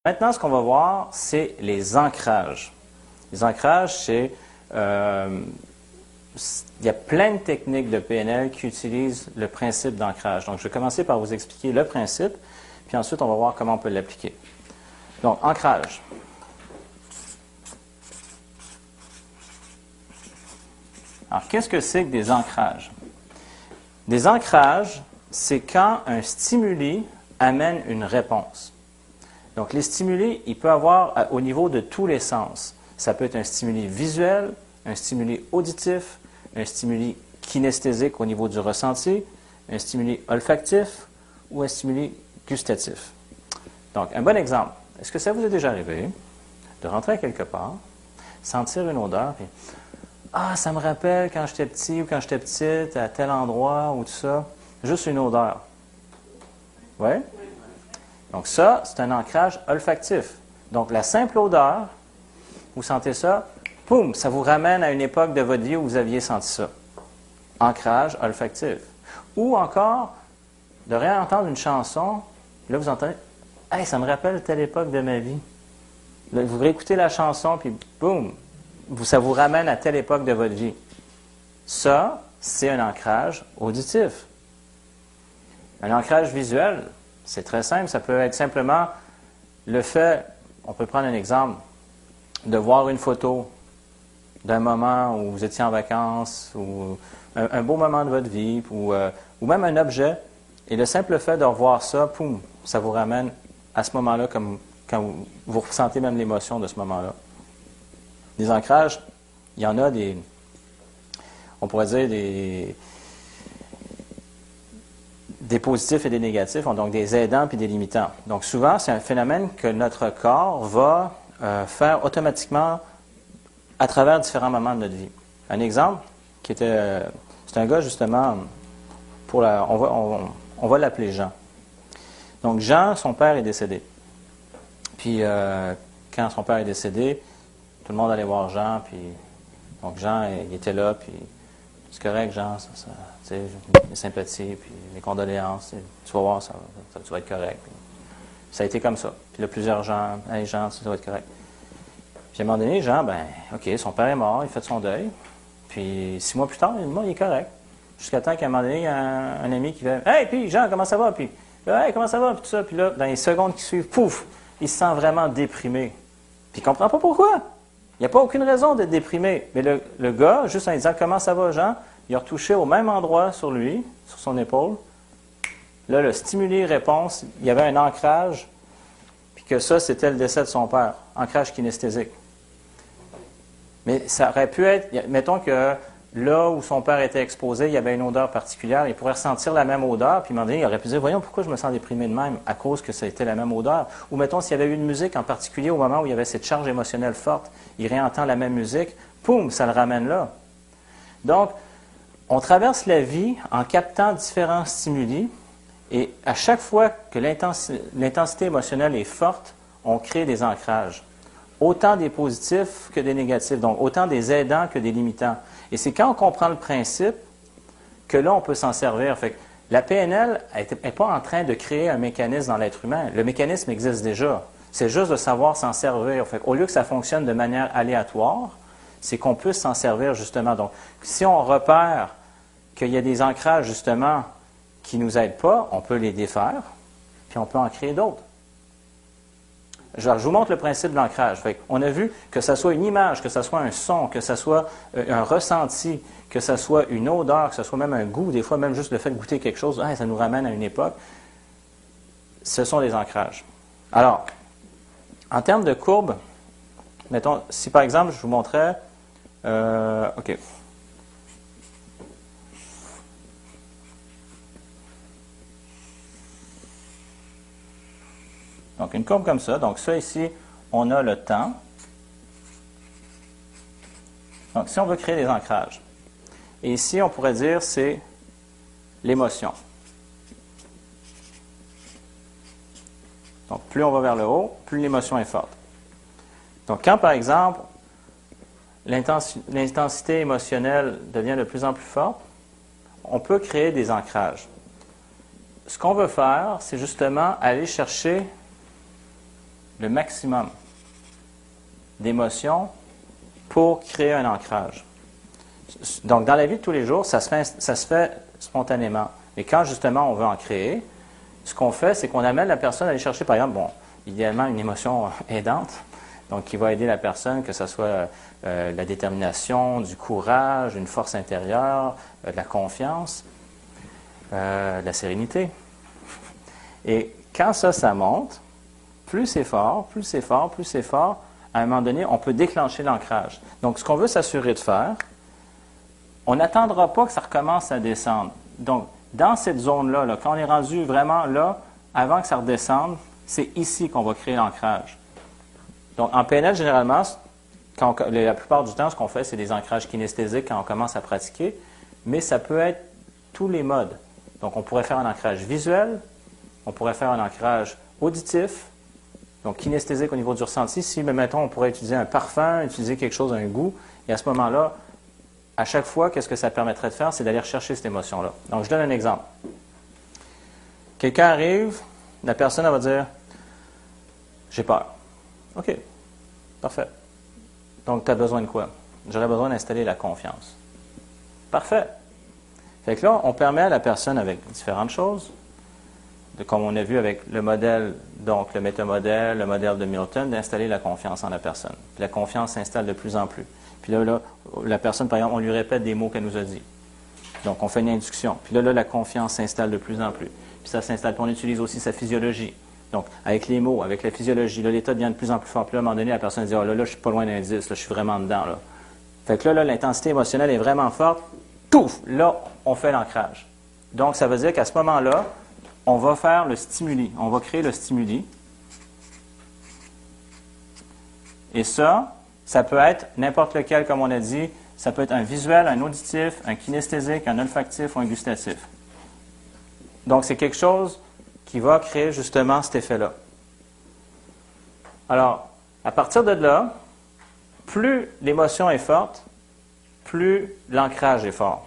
Maintenant, ce qu'on va voir, c'est les ancrages. Les ancrages, c'est... il y a plein de techniques de PNL qui utilisent le principe d'ancrage. Donc, je vais commencer par vous expliquer le principe, puis ensuite, on va voir comment on peut l'appliquer. Donc, ancrage. Alors, qu'est-ce que c'est que des ancrages? Des ancrages, c'est quand un stimuli amène une réponse. Donc, les stimuli, il peut avoir au niveau de tous les sens. Ça peut être un stimuli visuel, un stimuli auditif, un stimuli kinesthésique au niveau du ressenti, un stimuli olfactif ou un stimuli gustatif. Donc, un bon exemple. Est-ce que ça vous est déjà arrivé de rentrer à quelque part, sentir une odeur, puis « Ah, ça me rappelle quand j'étais petit ou quand j'étais petite, à tel endroit ou tout ça. » Juste une odeur. Oui? Donc ça, c'est un ancrage olfactif. Donc la simple odeur, vous sentez ça, poum, ça vous ramène à une époque de votre vie où vous aviez senti ça. Ancrage olfactif. Ou encore, de réentendre une chanson, là vous entendez, « Hey, ça me rappelle telle époque de ma vie. » Là, vous réécoutez la chanson, puis boum, ça vous ramène à telle époque de votre vie. Ça, c'est un ancrage auditif. Un ancrage visuel, c'est très simple. Ça peut être simplement le fait, on peut prendre un exemple, de voir une photo d'un moment où vous étiez en vacances, ou un beau moment de votre vie, ou même un objet, et le simple fait de revoir ça, poum, ça vous ramène à ce moment-là, comme quand vous ressentez même l'émotion de ce moment-là. Des ancrages, il y en a des, on pourrait dire des positifs et des négatifs, donc des aidants puis des limitants. Donc souvent, c'est un phénomène que notre corps va faire automatiquement à travers différents moments de notre vie. Un exemple, c'est un gars justement, on va l'appeler Jean. Donc Jean, son père est décédé. Puis quand son père est décédé, tout le monde allait voir Jean, puis donc Jean, il était là, puis c'est correct, Jean, mes sympathies, puis mes condoléances, tu vas voir, tu vas être correct. Puis, ça a été comme ça. Puis là, plusieurs gens, hey Jean, ça va être correct. Puis à un moment donné, Jean, OK, son père est mort, il fait son deuil. Puis 6 mois plus tard, il est correct. Jusqu'à temps qu'à un moment donné, il y a un ami qui fait, hey, puis Jean, comment ça va? Puis, hey, comment ça va? Puis tout ça. Puis là, dans les secondes qui suivent, pouf, il se sent vraiment déprimé. Puis il ne comprend pas pourquoi. Il n'y a pas aucune raison d'être déprimé. Mais le gars, juste en disant « Comment ça va, Jean? » il a retouché au même endroit sur lui, sur son épaule. Là, le stimuli-réponse, il y avait un ancrage, puis que ça, c'était le décès de son père. Ancrage kinesthésique. Mais ça aurait pu être, mettons que là où son père était exposé, il y avait une odeur particulière, il pourrait ressentir la même odeur, puis il aurait pu dire « Voyons, pourquoi je me sens déprimé de même? » À cause que ça a été la même odeur. Ou mettons, s'il y avait eu une musique en particulier au moment où il y avait cette charge émotionnelle forte, il réentend la même musique, poum, ça le ramène là. Donc, on traverse la vie en captant différents stimuli, et à chaque fois que l'intensité émotionnelle est forte, on crée des ancrages. Autant des positifs que des négatifs, donc autant des aidants que des limitants. Et c'est quand on comprend le principe que là, on peut s'en servir. Fait que la PNL n'est pas en train de créer un mécanisme dans l'être humain. Le mécanisme existe déjà. C'est juste de savoir s'en servir. Fait au lieu que ça fonctionne de manière aléatoire, c'est qu'on puisse s'en servir justement. Donc, si on repère qu'il y a des ancrages justement qui ne nous aident pas, on peut les défaire, puis on peut en créer d'autres. Je vous montre le principe de l'ancrage. On a vu que ce soit une image, que ce soit un son, que ce soit un ressenti, que ce soit une odeur, que ce soit même un goût, des fois même juste le fait de goûter quelque chose, ça nous ramène à une époque. Ce sont des ancrages. Alors, en termes de courbe, mettons, si par exemple je vous montrais, OK. Donc, une courbe comme ça. Donc, ça ici, on a le temps. Donc, si on veut créer des ancrages. Et ici, on pourrait dire c'est l'émotion. Donc, plus on va vers le haut, plus l'émotion est forte. Donc, quand, par exemple, l'intensité émotionnelle devient de plus en plus forte, on peut créer des ancrages. Ce qu'on veut faire, c'est justement aller chercher le maximum d'émotions pour créer un ancrage. Donc, dans la vie de tous les jours, ça se fait spontanément. Et quand, justement, on veut en créer, ce qu'on fait, c'est qu'on amène la personne à aller chercher, par exemple, idéalement, une émotion aidante, donc qui va aider la personne, que ce soit la détermination, du courage, une force intérieure, de la confiance, de la sérénité. Et quand ça monte, plus c'est fort, plus c'est fort, plus c'est fort, à un moment donné, on peut déclencher l'ancrage. Donc, ce qu'on veut s'assurer de faire, on n'attendra pas que ça recommence à descendre. Donc, dans cette zone-là, là, quand on est rendu vraiment là, avant que ça redescende, c'est ici qu'on va créer l'ancrage. Donc, en PNL, généralement, la plupart du temps, ce qu'on fait, c'est des ancrages kinesthésiques quand on commence à pratiquer, mais ça peut être tous les modes. Donc, on pourrait faire un ancrage visuel, on pourrait faire un ancrage auditif, donc kinesthésique au niveau du ressenti. Si, mettons, on pourrait utiliser un parfum, utiliser quelque chose, un goût, et à ce moment-là, à chaque fois, qu'est-ce que ça permettrait de faire? C'est d'aller rechercher cette émotion-là. Donc, je donne un exemple. Quelqu'un arrive, la personne, elle va dire « J'ai peur. » OK, parfait. Donc, tu as besoin de quoi? J'aurais besoin d'installer la confiance. Parfait. Fait que là, on permet à la personne avec différentes choses, comme on a vu avec le modèle, donc le métamodèle, le modèle de Milton, d'installer la confiance en la personne. Puis la confiance s'installe de plus en plus. Puis là, la personne, par exemple, on lui répète des mots qu'elle nous a dit. Donc, on fait une induction. Puis là, la confiance s'installe de plus en plus. Puis ça s'installe. Puis on utilise aussi sa physiologie. Donc, avec les mots, avec la physiologie, là, l'état devient de plus en plus fort. Puis là, à un moment donné, la personne dit « Oh là, je suis pas loin d'un 10, là, je suis vraiment dedans. » Là. Fait que là, l'intensité émotionnelle est vraiment forte. Pouf! Là, on fait l'ancrage. Donc, ça veut dire qu'à ce moment-là, on va faire le stimuli. On va créer le stimuli. Et ça peut être n'importe lequel, comme on a dit. Ça peut être un visuel, un auditif, un kinesthésique, un olfactif ou un gustatif. Donc, c'est quelque chose qui va créer justement cet effet-là. Alors, à partir de là, plus l'émotion est forte, plus l'ancrage est fort.